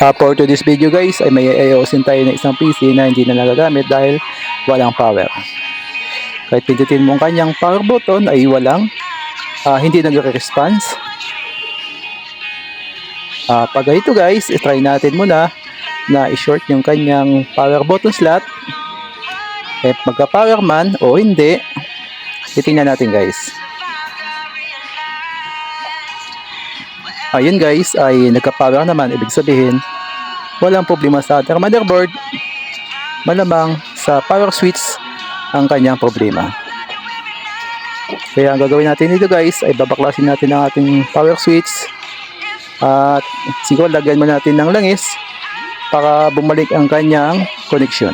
For today's video guys ay may ayusin tayo ng isang PC na hindi na nagagamit dahil walang power. Kahit pindutin mo ang kanyang power button ay hindi nagre-response. Pag ito guys, try natin muna na i-short yung kanyang power button slot. Magka-power man o hindi, titingnan natin guys. Ayun guys, ay nagka-power naman, ibig sabihin walang problema sa ating motherboard. Malamang sa power switch ang kanyang problema. Kaya ang gagawin natin dito guys ay babaklasin natin ang ating power switch at siguro lagyan mo natin ng langis para bumalik ang kanyang connection.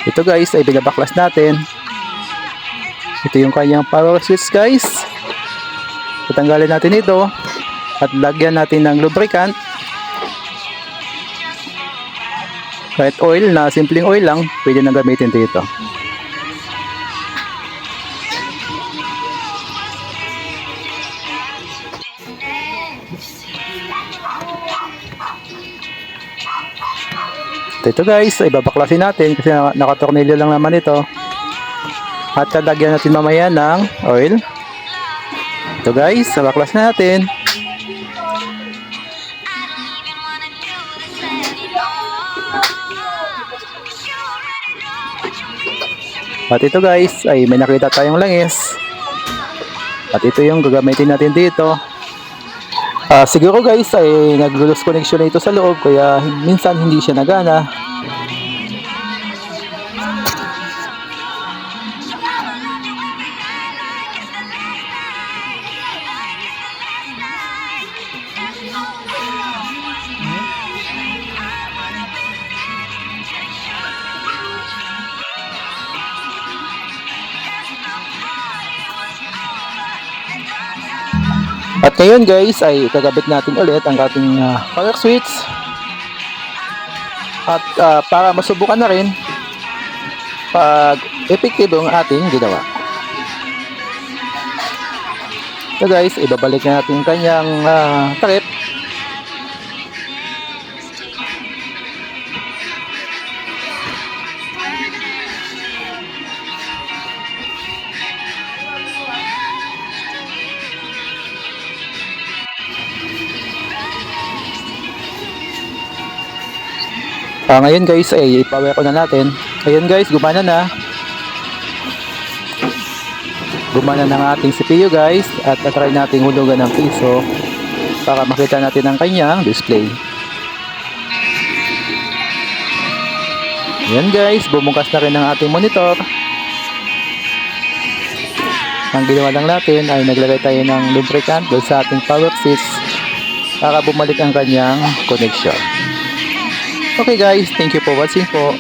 Ito guys ay binabaklas natin. Ito yung kanyang power switch guys. Tatanggalin natin ito at lagyan natin ng lubricant. Kahit oil na simpleng oil lang, pwede nang gamitin dito. Ito guys, ay babaklasin natin kasi nakatornilyo lang naman ito. At lagyan natin mamaya ng oil. Ito guys, babaklas natin. At ito guys, ay may nakita tayong langis. At ito yung gagamitin natin dito. Siguro guys ay nag-lose connection na ito sa loob kaya minsan hindi siya nagana. At ngayon guys ay kagabit natin ulit ang ating power switch. At para masubukan na rin pag epektibo ang ating ginawa. So guys, ibabalik na natin kanyang takip. Ngayon guys ay i-power ko na natin. Ayun guys, gumana na. Gumana na ng ating CPU guys. At try nating hulugan ng piso para makita natin ang kanyang display. Ayan guys, bumukas na rin ang ating monitor. Ang ginawa lang natin ay naglagay tayo ng lubricant doon sa ating power switch para bumalik ang kanyang connection. Okay guys, thank you for watching po.